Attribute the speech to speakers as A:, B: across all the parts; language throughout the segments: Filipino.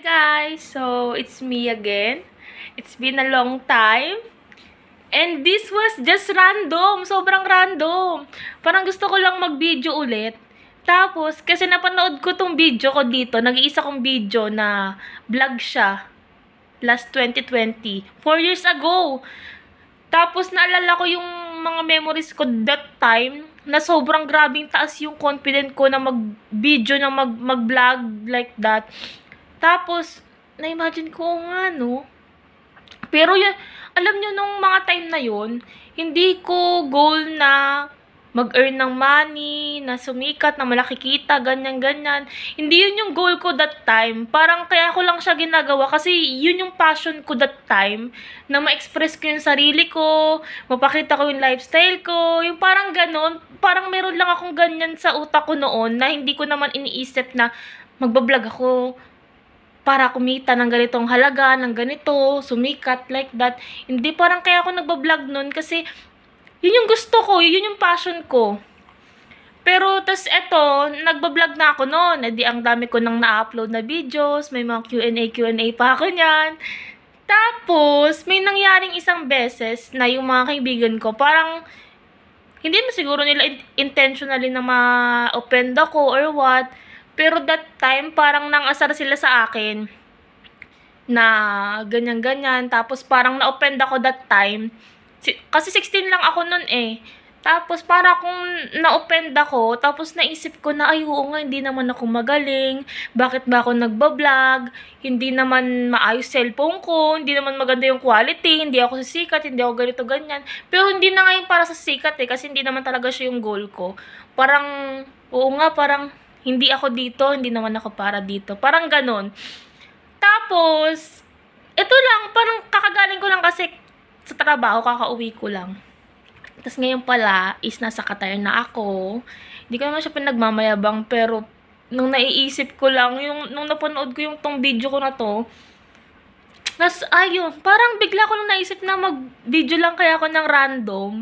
A: guys! So, it's me again. It's been a long time. And this was just random. Sobrang random. Parang gusto ko lang mag-video ulit. Tapos, kasi napanood ko tong video ko dito. Nag-iisa kong video na vlog siya. Last 2020. 4 years ago. Tapos, naalala ko yung mga memories ko that time na sobrang grabing taas yung confident ko na mag-video, na mag-vlog like that. Tapos, na-imagine ko nga, no? Pero yun, alam nyo, nung mga time na yun, hindi ko goal na mag-earn ng money, na sumikat, na malaki kita, ganyan-ganyan. Hindi yun yung goal ko that time. Parang kaya ko lang siya ginagawa kasi yun yung passion ko that time, na ma-express ko yung sarili ko, mapakita ko yung lifestyle ko, yung parang ganon. Parang meron lang akong ganyan sa utak ko noon na hindi ko naman iniisip na magbablog ako para kumita ng ganitong halaga, ng ganito, sumikat, like that. Hindi, parang kaya ako nagbablog nun kasi yun yung gusto ko, yun yung passion ko. Pero, tas eto, nagbablog na ako noon. Edi, ang dami ko nang na-upload na videos, may mga Q&A pa ako niyan. Tapos, may nangyaring isang beses na yung mga kaibigan ko, parang, hindi na siguro nila intentionally na ma-offend ako or what. Pero that time, parang nang-asar sila sa akin na ganyan-ganyan. Tapos parang na-offend ako that time. Kasi 16 lang ako nun eh. Tapos para akong na-offend ako. Tapos naisip ko na, ay oo nga, hindi naman ako magaling. Bakit ba ako nagbablog? Hindi naman maayos cellphone ko. Hindi naman maganda yung quality. Hindi ako sisikat. Hindi ako ganito, ganyan. Pero hindi na ngayon para sa sikat eh. Kasi hindi naman talaga siya yung goal ko. Parang, oo nga, parang hindi ako dito, hindi naman ako para dito. Parang ganon. Tapos, ito lang, parang kakagaling ko lang kasi sa trabaho, kakauwi ko lang. Tapos ngayon pala, is nasa Qatar na ako. Hindi ko naman siya pinagmamayabang, pero nung naiisip ko lang, nung napanood ko yung tong video ko na to, tapos ayun, parang bigla ko nung naisip na mag-video lang kaya ako ng random.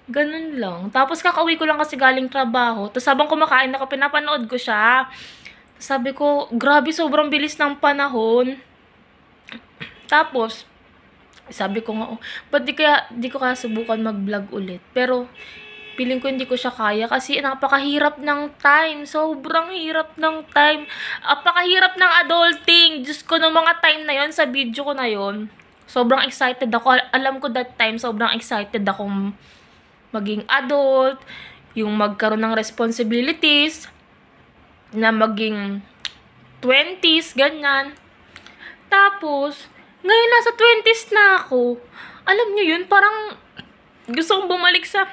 A: Ganun lang. Tapos kakauwi ko lang kasi galing trabaho. Tapos habang kumakain ako, pinapanood ko siya. Tapos sabi ko, grabe, sobrang bilis ng panahon. Tapos, sabi ko nga, ba't di ko kaya subukan mag-vlog ulit. Pero, feeling ko hindi ko siya kaya kasi napakahirap ng time. Sobrang hirap ng time. Napakahirap ng adulting. Diyos ko, no mga time na yon sa video ko na yon, sobrang excited ako. Alam ko that time, sobrang excited akong maging adult, yung magkaroon ng responsibilities, na maging 20s, ganyan. Tapos, ngayon nasa 20s na ako. Alam nyo yun, parang gusto kong bumalik sa,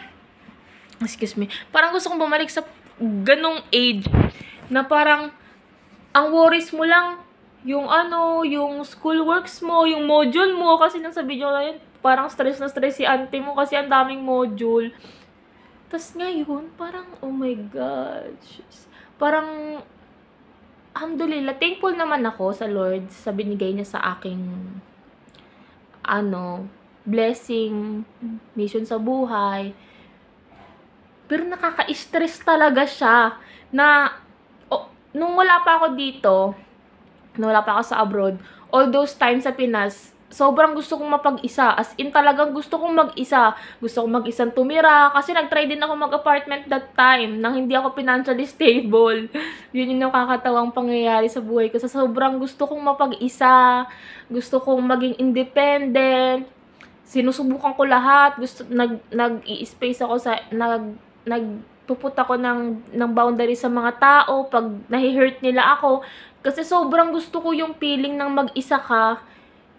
A: parang gusto kong bumalik sa ganong age, na parang, ang worries mo lang, yung yung school works mo, yung module mo, kasi nang sa video na yun, parang stress na stress si auntie mo kasi ang daming module. Tapos ngayon, parang, oh my gosh. Parang, alhamdulillah, thankful naman ako sa Lord sa binigay niya sa aking, blessing, mission sa buhay. Pero nakaka-stress talaga siya na, nung wala pa ako dito, nung wala pa ako sa abroad, all those times sa Pinas, sobrang gusto kong mapag-isa. As in, talagang gusto kong mag-isa. Gusto kong mag-isang tumira. Kasi nag-try din ako mag-apartment that time nang hindi ako financially stable. Yun yung nakakatawang pangyayari sa buhay ko. Sa sobrang gusto kong mapag-isa. Gusto kong maging independent. Sinusubukan ko lahat. Nag-i-space ako sa, nagpuput ako ng boundary sa mga tao pag nahi-hurt nila ako. Kasi sobrang gusto ko yung feeling ng mag-isa ka.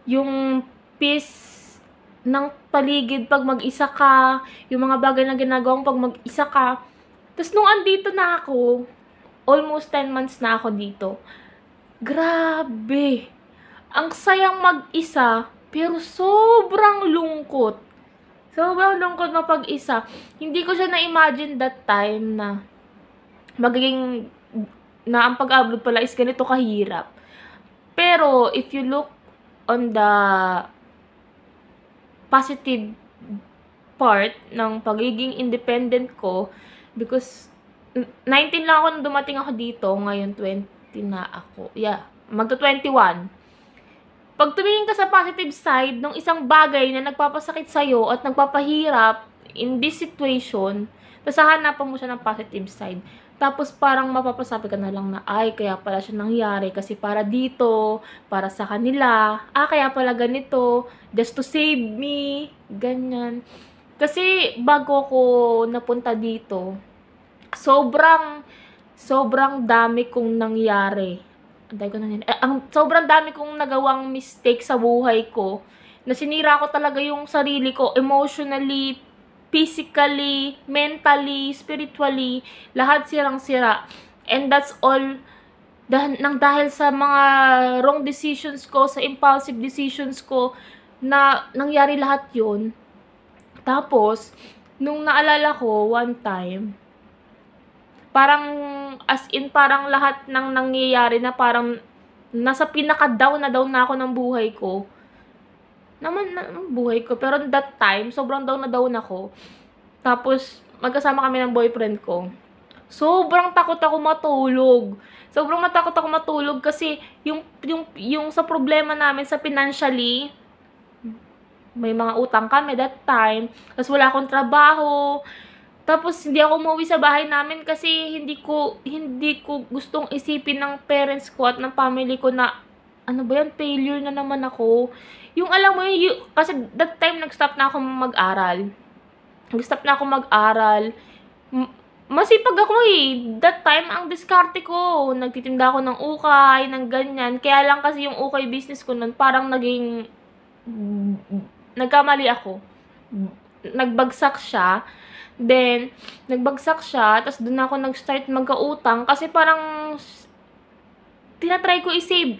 A: Yung peace ng paligid pag mag-isa ka, yung mga bagay na ginagawa pag mag-isa ka. Tapos nung andito na ako, almost 10 months na ako dito, grabe, ang sayang mag-isa, pero sobrang lungkot. Sobrang lungkot mapag-isa. Hindi ko siya na-imagine that time na magiging, na ang pag-upload pala is ganito kahirap. Pero, if you look on the positive part ng pagiging independent ko, because 19 lang ako nung dumating ako dito, ngayon 20 na ako. Yeah, magto-21. Pag tumingin ka sa positive side ng isang bagay na nagpapasakit sa'yo at nagpapahirap in this situation, tapos hahanapan mo siya ng positive side. Tapos parang mapapasabi ka na lang na, ay, kaya pala siya nangyari kasi para dito, para sa kanila, kaya pala ganito, just to save me, ganyan. Kasi bago ko napunta dito, sobrang dami kong nangyari. Sobrang dami kong nagawang mistake sa buhay ko, na sinira ko talaga yung sarili ko, emotionally, physically, mentally, spiritually, lahat sirang-sira. And that's all dahil sa mga wrong decisions ko, sa impulsive decisions ko, na nangyari lahat yun. Tapos, nung naalala ko, one time, parang, as in, parang lahat ng nangyayari na parang nasa pinaka-down na ako ng buhay ko. Buhay ko. Pero that time, sobrang down na down ako. Tapos, magkasama kami ng boyfriend ko. Sobrang takot ako matulog. Sobrang natakot ako matulog kasi yung sa problema namin sa financially, may mga utang kami that time. Tapos wala akong trabaho. Tapos, hindi ako umuwi sa bahay namin kasi hindi ko gustong isipin ng parents ko at ng family ko na, ano ba yan, failure na naman ako. Yung alam mo yun, kasi that time nag-stop na ako mag-aral. Masipag ako That time, ang diskarte ko, nagtitinda ako ng ukay, ng ganyan. Kaya lang kasi yung ukay business ko nun, parang nagkamali ako. Nagbagsak siya. Tapos doon ako nag-start magkautang kasi parang tinatry ko i-save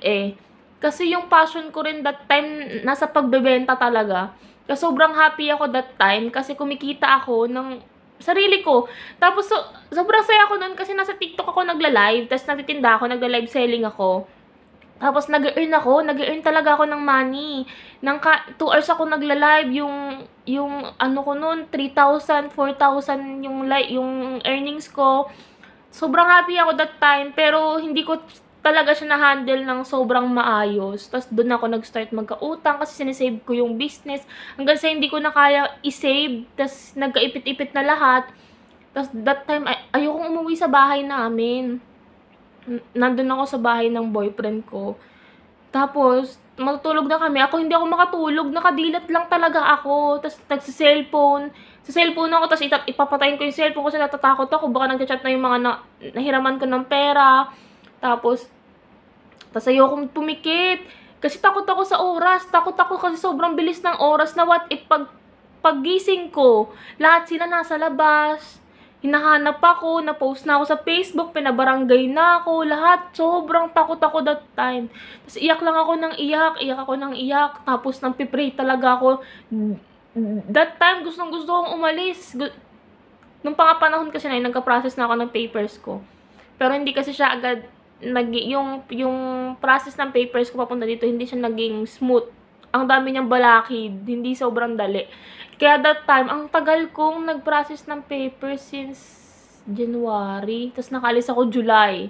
A: Kasi yung passion ko rin that time nasa pagbebenta talaga. Kasi sobrang happy ako that time kasi kumikita ako ng sarili ko. Tapos sobrang saya ako nun kasi nasa TikTok ako nagla-live, tapos nagtitinda ako, nagla-live selling ako. Tapos nag-earn talaga ako ng money. 2 hours ako nagla-live, yung ano ko noon, 3,000, 4,000 yung earnings ko. Sobrang happy ako that time, pero hindi ko talaga siya na-handle ng sobrang maayos. Tapos doon ako nag-start magka-utang kasi sinisave ko yung business. Hanggang sa hindi ko na kaya i-save, tapos nagkaipit-ipit na lahat. Tapos that time, ayokong umuwi sa bahay namin. Nandun ako sa bahay ng boyfriend ko. Tapos, matutulog na kami. Hindi ako makatulog. Nakadilat lang talaga ako. Tapos, nagsiselfone. Sa cellphone ako, tapos ipapatayin ko yung cellphone kasi natatakot ako. Baka nag-chat na yung mga nahiraman ko ng pera. Tapos ayokong pumikit. Kasi takot ako sa oras. Takot ako kasi sobrang bilis ng oras na what if paggising ko, lahat sila nasa labas. Hinahanap ako, na-post na ako sa Facebook, pinabarangay na ako, lahat. Sobrang takot ako that time. Tapos iyak ako ng iyak. Tapos nang-pipray talaga ako. That time, gustong-gusto kong umalis. Nung panahon kasi nagka-process na ako ng papers ko. Pero hindi kasi siya agad, yung process ng papers ko papunta dito, hindi siya naging smooth. Ang dami niyang balakid, hindi sobrang dali. Kaya that time, ang tagal kong nag-process ng paper since January. Tapos nakaalis ako July.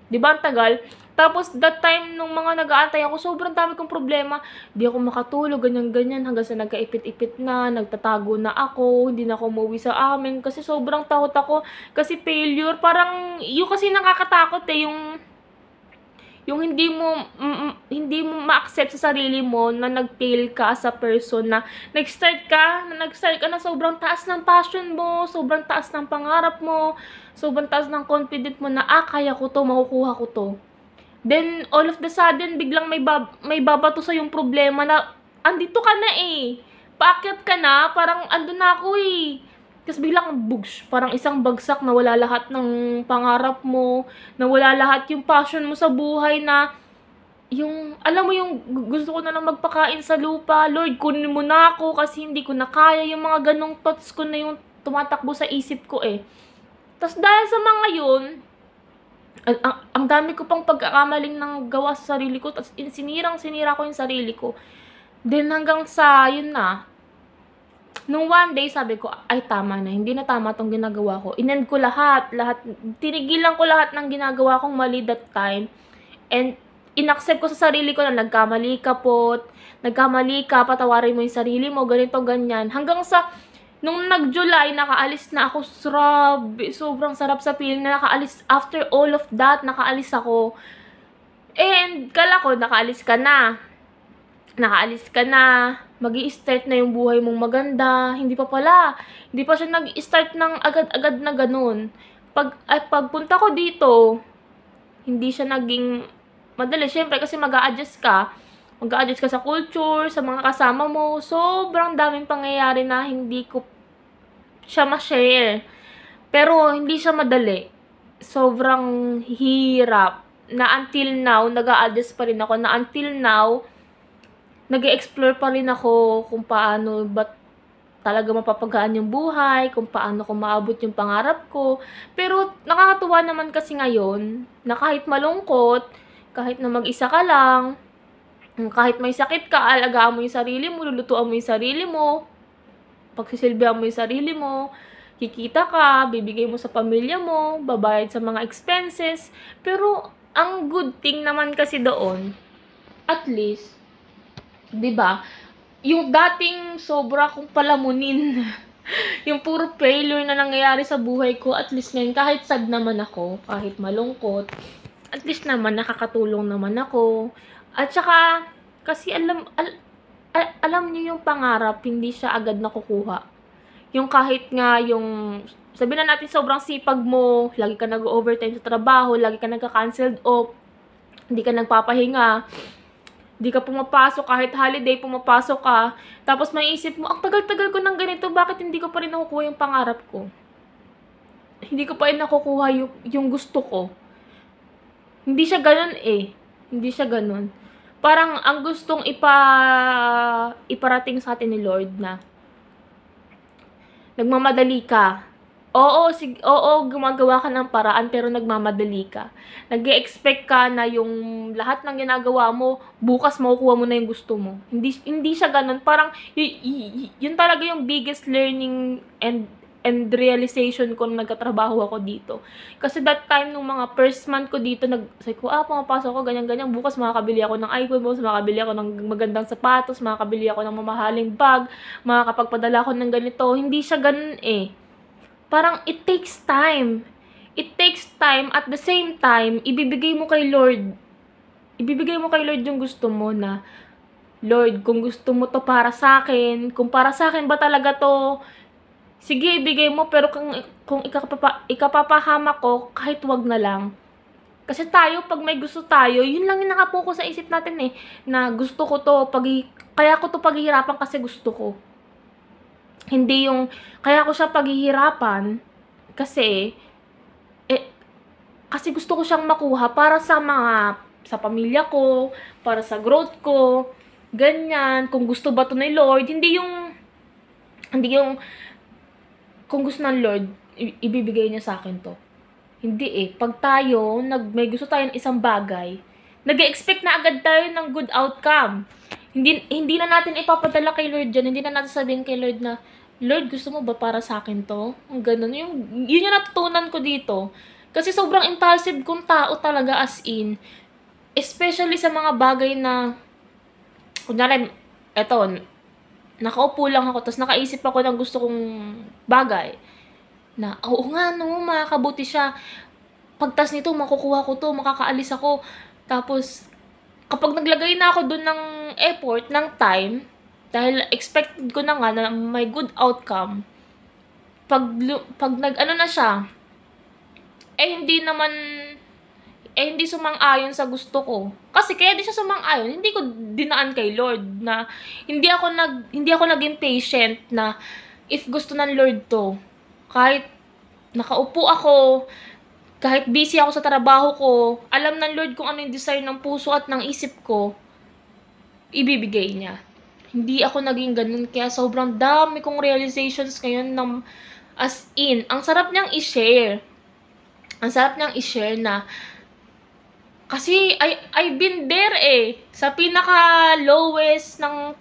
A: Diba ang tagal? Tapos that time, nung mga nag-aantay ako, sobrang dami kong problema. Di ako makatulog, ganyan-ganyan. Hanggang sa nagkaipit-ipit na, nagtatago na ako, hindi na ako umuwi sa amin. Kasi sobrang takot ako. Kasi failure, parang, yung kasi nakakatakot yung hindi mo ma-accept sa sarili mo na nag-fail ka as a person, na nag-start ka na sobrang taas ng passion mo, sobrang taas ng pangarap mo, sobrang taas ng confidence mo na, kaya ko to, makukuha ko to. Then, all of the sudden, biglang may babato sa yung problema na, andito ka na paakyat ka na, parang andun na ako Tapos biglang parang isang bagsak, nawala lahat ng pangarap mo, nawala lahat yung passion mo sa buhay na, alam mo yung gusto ko na lang magpakain sa lupa, Lord, kunin mo na ako kasi hindi ko na kaya, yung mga ganong thoughts ko na yung tumatakbo sa isip ko Tapos dahil sa mga yun, ang dami ko pang pagkakamaling ng gawa sa sarili ko, tapos sinira ko yung sarili ko. Then hanggang sa, yun na, nung one day, sabi ko, ay tama na, hindi na tama tong ginagawa ko. Inend ko lahat, tinigilan ko lahat ng ginagawa kong mali that time. And inaccept ko sa sarili ko na nagkamali ka po, nagkamali ka, patawarin mo yung sarili mo, ganito, ganyan. Hanggang sa, nung nag-July, nakaalis na ako, sobrang sarap sa feeling na nakaalis, after all of that, nakaalis ako. And, kala ko, nakaalis ka na, magi-start na yung buhay mong maganda. Hindi pa pala, hindi pa siya nag-start ng agad-agad na ganun. Pagpunta ko dito, hindi siya naging madali. Siyempre, kasi mag-a-adjust ka sa culture, sa mga kasama mo. Sobrang daming pangyayari na hindi ko siya ma-share. Pero, hindi siya madali. Sobrang hirap. Na until now, nag-a-adjust pa rin ako. Na until now, nag-explore pa rin ako kung paano ba talaga mapapagaan yung buhay, kung paano ko maabot yung pangarap ko. Pero nakakatuwa naman kasi ngayon, na kahit malungkot, kahit na mag-isa ka lang, kahit may sakit ka, alagaan mo yung sarili mo, lulutuan mo yung sarili mo, pagsisilbihan mo yung sarili mo, kikita ka, bibigay mo sa pamilya mo, babayad sa mga expenses. Pero ang good thing naman kasi doon, at least, 'di ba? Yung dating sobra kong palamunin, yung puro failure na nangyayari sa buhay ko, at least ngayon, kahit sad naman ako, kahit malungkot, at least naman, nakakatulong naman ako. At saka, kasi alam niyo yung pangarap, hindi siya agad nakukuha. Yung kahit nga yung, sabihin na natin sobrang sipag mo, lagi ka nag-overtime sa trabaho, lagi ka nagka-cancelled off, hindi ka nagpapahinga, di ka pumapasok, kahit holiday pumapasok ka, tapos maiisip mo, ang tagal-tagal ko ng ganito, bakit hindi ko pa rin nakukuha yung pangarap ko? Hindi ko pa rin nakukuha yung gusto ko. Hindi siya ganun eh. Hindi siya ganun. Parang ang gustong iparating sa atin ni Lord na nagmamadali ka. Oo, gumagawa ka ng paraan pero nagmamadali ka. Nag-e-expect ka na yung lahat ng ginagawa mo, bukas makukuha mo na yung gusto mo. Hindi siya ganun. Parang, yun talaga yung biggest learning and realization ko nung nagkatrabaho ako dito. Kasi that time, nung mga first month ko dito, sabi ko, pumapasok ko, ganyan-ganyan, bukas makakabili ako ng iPhone, bukas makakabili ako ng magandang sapatos, makakabili ako ng mamahaling bag, makakapagpadala ako ng ganito. Hindi siya ganun eh. Parang it takes time. It takes time. At the same time, ibibigay mo kay Lord yung gusto mo na, Lord, kung gusto mo to para sa akin, kung para sa akin ba talaga to, sige, ibigay mo, pero kung ikapapahama ko, kahit wag na lang. Kasi tayo, pag may gusto tayo, yun lang yung nakapokus sa isip natin eh, na gusto ko to, kaya ko to paghihirapan kasi gusto ko. Hindi yung, kaya ko siya paghihirapan, kasi gusto ko siyang makuha para sa pamilya ko, para sa growth ko, ganyan, kung gusto ba to ni Lord, hindi yung, kung gusto ng Lord, ibibigay niya sa akin to. Hindi eh, pag tayo, may gusto tayong isang bagay, nag-expect na agad tayo ng good outcome. Hindi na natin ipapadala kay Lord dyan. Hindi na natin sabihin kay Lord na, Lord, gusto mo ba para sa akin to? Ang ganun. Yun yung natutunan ko dito. Kasi sobrang impulsive kong tao talaga, as in. Especially sa mga bagay na, kunyari, eto, nakaupo lang ako, tapos nakaisip ako ng gusto kong bagay. Na, oo nga, no, makakabuti siya. Pagtas nito, makukuha ko to, makakaalis ako. Tapos, kapag naglagay na ako dun ng effort, ng time, dahil expected ko na nga na may good outcome, pag nag-ano na siya, hindi sumang-ayon sa gusto ko. Kasi kaya di siya sumang-ayon, hindi ko dinaan kay Lord na, hindi ako naging patient na, if gusto ng Lord to, kahit nakaupo ako, kahit busy ako sa trabaho ko, alam ng Lord kung ano yung desire ng puso at ng isip ko, ibibigay niya. Hindi ako naging ganun, kaya sobrang dami kong realizations ngayon as in, ang sarap niyang i-share. Ang sarap niyang i-share na, kasi I've been there eh, sa pinaka-lowest ng,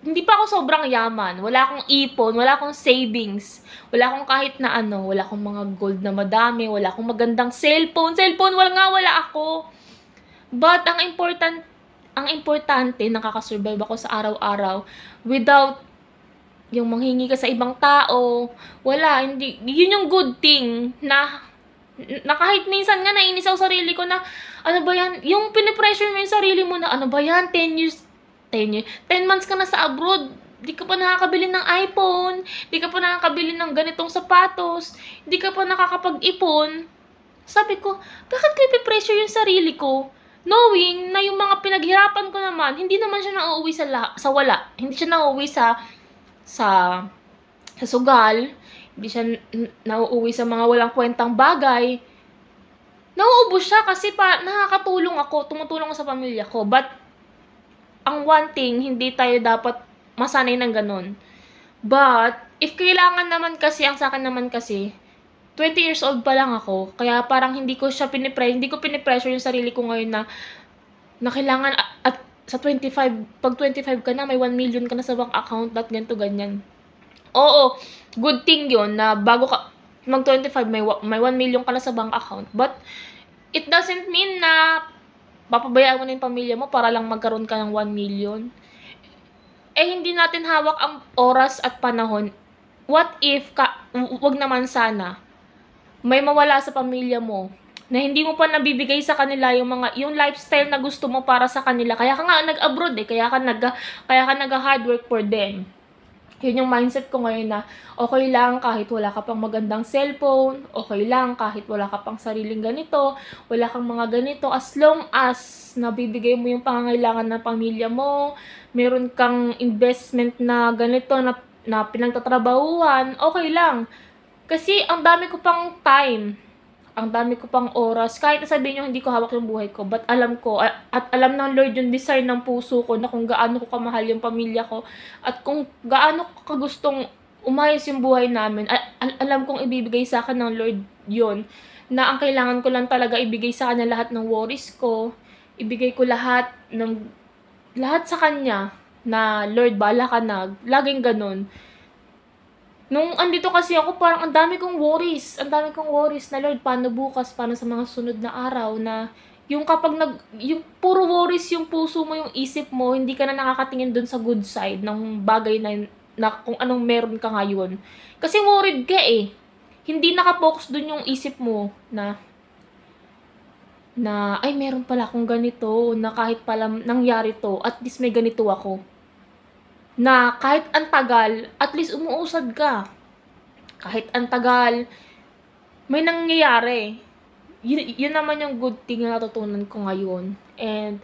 A: hindi pa ako sobrang yaman, wala akong ipon, wala akong savings, wala akong kahit na ano, wala akong mga gold na madami, wala akong magandang cellphone, wala ako. But ang importante, nakakasurvive ako sa araw-araw without yung manghingi ka sa ibang tao. Wala, hindi. Yun yung good thing na kahit minsan nga nainis ako sa sarili ko na, ano ba yan? Yung pinipressure mo yung sarili mo na, ano ba yan? 10 months ka na sa abroad. Di ka pa nakakabili ng iPhone. Di ka pa nakakabili ng ganitong sapatos. Di ka pa nakakapag-ipon. Sabi ko, bakit ko ipipressure yung sarili ko? Knowing na yung mga pinaghirapan ko naman, hindi naman siya nauuwi sa wala. Hindi siya nauuwi sa sugal. Hindi siya nauuwi sa mga walang kwentang bagay. Nauubos siya kasi nakakatulong ako, tumutulong ako sa pamilya ko. But, ang one thing, hindi tayo dapat masanay ng ganun. But, if kailangan naman kasi, ang sa akin naman kasi, 20 years old pa lang ako, kaya parang hindi ko pinipressure yung sarili ko ngayon na kailangan at sa 25, pag 25 ka na, may 1 million ka na sa bank account, at ganito, ganyan. Oo, good thing yun na bago ka mag-25, may 1 million ka na sa bank account. But, it doesn't mean na papabayaan mo na yung pamilya mo para lang magkaroon ka ng 1 million. Eh, hindi natin hawak ang oras at panahon. What if, wag naman sana, may mawala sa pamilya mo na hindi mo pa nabibigay sa kanila yung lifestyle na gusto mo para sa kanila. Kaya ka nga nag-abroad kaya ka nag-hard work for them. Yun yung mindset ko ngayon na okay lang kahit wala ka pang magandang cellphone, okay lang kahit wala ka pang sariling ganito, wala kang mga ganito, as long as nabibigay mo yung pangangailangan ng pamilya mo, meron kang investment na ganito na pinagtatrabahuan, okay lang. Kasi ang dami ko pang time, ang dami ko pang oras, kahit sabihin nyo hindi ko hawak yung buhay ko, but alam ko, at alam ng Lord yung desire ng puso ko na kung gaano ko kamahal yung pamilya ko, at kung gaano ko kagustong umayos yung buhay namin, alam kong ibibigay sa akin ng Lord yun, na ang kailangan ko lang talaga ibigay sa kanya lahat ng worries ko, ibigay ko lahat sa kanya, na Lord, bala ka na, laging ganun. Nung andito kasi ako, parang ang dami kong worries na Lord, paano bukas, paano sa mga sunod na araw na yung yung puro worries yung puso mo, yung isip mo, hindi ka na nakakatingin dun sa good side ng bagay na kung anong meron ka ngayon. Kasi worried ka Hindi nakapokus dun yung isip mo na ay meron pala akong ganito, na kahit pala nangyari to, at least may ganito ako. Na kahit ang tagal, at least umuusad ka. Kahit ang tagal, may nangyayari. Yun naman yung good thing na natutunan ko ngayon. And,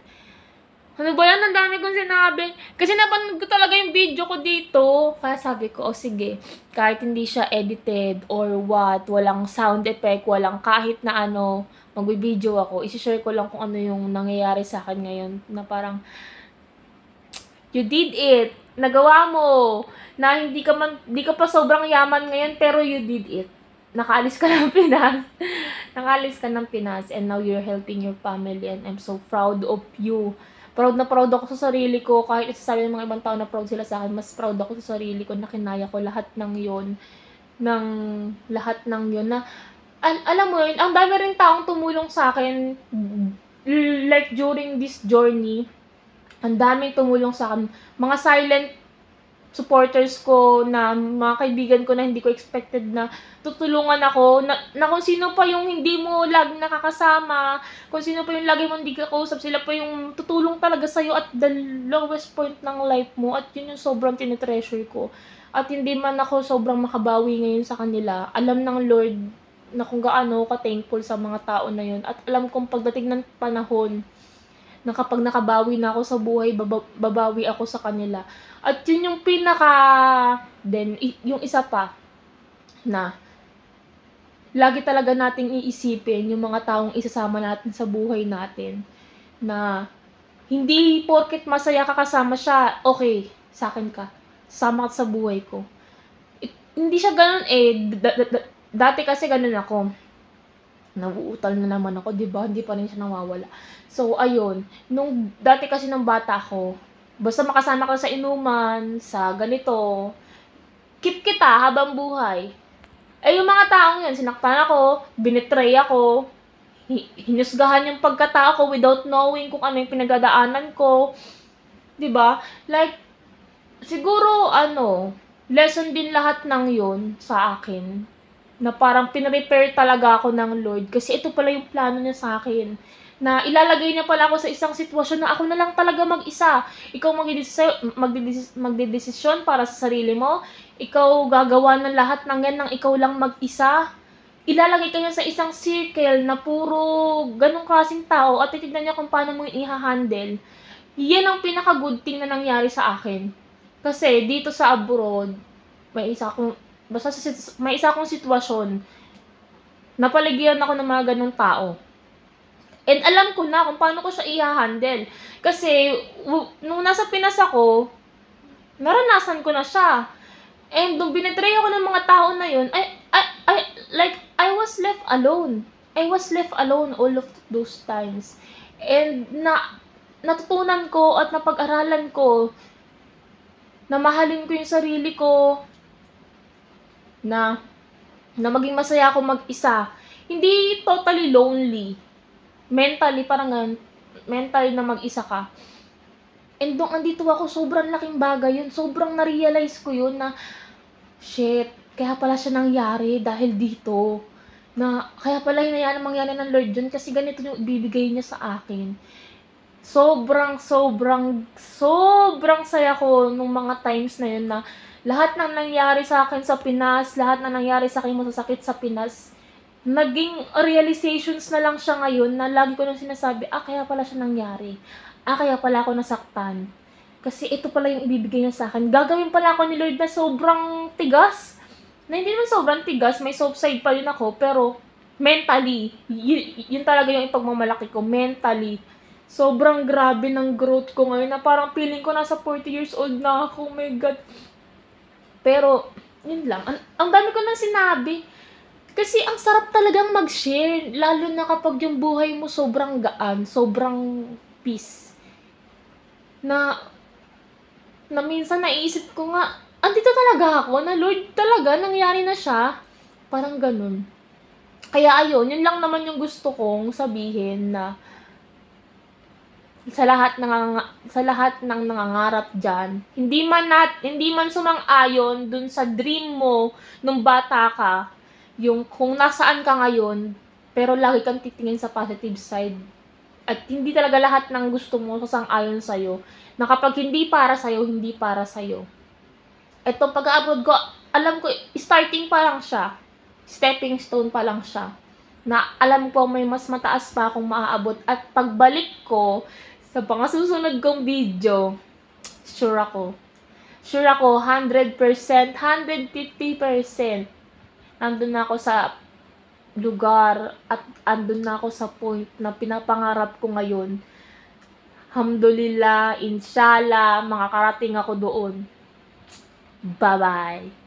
A: ano ba yan? Ang dami kong sinabi. Kasi napanood ko talaga yung video ko dito. Kaya sabi ko, sige, kahit hindi siya edited or what, walang sound effect, walang kahit na ano, mag-video ako, isi-share ko lang kung ano yung nangyayari sa akin ngayon. Na parang, you did it. Nagawa mo. Na hindi ka pa sobrang yaman ngayon, pero you did it. Nakaalis ka ng Pinas. Nakaalis ka ng Pinas, and now you're helping your family, and I'm so proud of you. Proud na proud ako sa sarili ko. Kahit isasabi ng mga ibang tao na proud sila sa akin, mas proud ako sa sarili ko na kinaya ko lahat ng yon. Na, alam mo yun, ang dami rin taong tumulong sa akin, like during this journey. Ang daming tumulong sa akin. Mga silent supporters ko, na mga kaibigan ko na hindi ko expected na tutulungan ako, na kung sino pa yung hindi mo lagi nakakasama, kung sino pa yung lagi mo hindi kakausap, sila pa yung tutulong talaga sa'yo at the lowest point ng life mo, at yun yung sobrang tinitreasure ko. At hindi man ako sobrang makabawi ngayon sa kanila, alam ng Lord na kung gaano ka thankful sa mga tao na yun, at alam kong pagdating ng panahon, na kapag nakabawi na ako sa buhay, babawi ako sa kanila. At yun yung yung isa pa, na lagi talaga nating iisipin yung mga taong isasama natin sa buhay natin. Na hindi porket masaya ka kasama siya, okay, sa akin ka. Sama ka sa buhay ko. Hindi siya ganun dati kasi ganun ako. Nabuutal na naman ako, diba? Hindi pa rin siya nawawala. So, ayun. Nung dati kasi nung bata ako, basta makasama ka sa inuman, sa ganito, keep kita habang buhay. Eh, yung mga taong yun, sinaktan ako, binitray ako, hinusgahan yung pagkatao ko without knowing kung ano yung pinagdadaanan ko. 'Di ba? Like, siguro lesson din lahat ng yon sa akin. Na parang pinrepare talaga ako ng Lord. Kasi ito pala yung plano niya sa akin. Na ilalagay niya pala ako sa isang sitwasyon na ako na lang talaga mag-isa. Ikaw magdedesisyon para sa sarili mo. Ikaw gagawa ng lahat ng yan ng ikaw lang mag-isa. Ilalagay ka niya sa isang circle na puro ganong klaseng tao at titignan niya kung paano mo i-handle. Yan ang pinaka-good thing na nangyari sa akin. Kasi dito sa abroad, may isa akong sitwasyon. Napaligiran ako ng mga ganong tao. And alam ko na kung paano ko siya i-handle. Kasi nung nasa Pinas ako, naranasan ko na siya. And nung binetray ako ng mga tao na yun, I was left alone. I was left alone all of those times. And natutunan ko at napag-aralan ko na mahalin ko yung sarili ko, na maging masaya ako mag-isa. Hindi totally lonely. Mentally, parang mentally na mag-isa ka. And nung andito ako, sobrang laking bagay yun. Sobrang na-realize ko yun na, shit, kaya pala siya nangyari dahil dito. Na kaya pala hinayaan na mangyari ng Lord yun kasi ganito yung ibibigay niya sa akin. Sobrang saya ko nung mga times na yun na lahat ng nangyari sa akin sa Pinas, lahat ng nangyari sa akin masasakit sa Pinas, naging realizations na lang siya ngayon na lagi ko nang sinasabi, kaya pala siya nangyari. Kaya pala ako nasaktan. Kasi ito pala yung ibibigay niya sa akin. Gagawin pala ako ni Lord na sobrang tigas. Na hindi naman sobrang tigas, may soft side pa rin ako, pero mentally, yun talaga yung ipagmamalaki ko, mentally. Sobrang grabe ng growth ko ngayon na parang feeling ko nasa 40 years old na ako. Oh my God. Pero, yun lang. Ang dami ko nang sinabi. Kasi ang sarap talagang mag-share. Lalo na kapag yung buhay mo sobrang gaan, sobrang peace. Na minsan naisip ko nga, andito talaga ako, na Lord talaga, nangyari na siya. Parang ganun. Kaya ayun, yun lang naman yung gusto kong sabihin na sa lahat ng nangangarap diyan, hindi man sumang-ayon dun sa dream mo nung bata ka, yung kung nasaan ka ngayon, pero lagi kang titingin sa positive side. At hindi talaga lahat ng gusto mo sasang-ayon sa'yo. Na kapag hindi para sa'yo, hindi para sa'yo. Etong pag-upload ko, alam ko, starting pa lang siya. Stepping stone pa lang siya. Na alam ko may mas mataas pa akong maaabot. At pagbalik ko sa pangasusunod kong video, sure ako 100%, 150%. Nandun na ako sa lugar at andun na ako sa point na pinapangarap ko ngayon. Alhamdulillah, inshallah, makakarating ako doon. Bye-bye.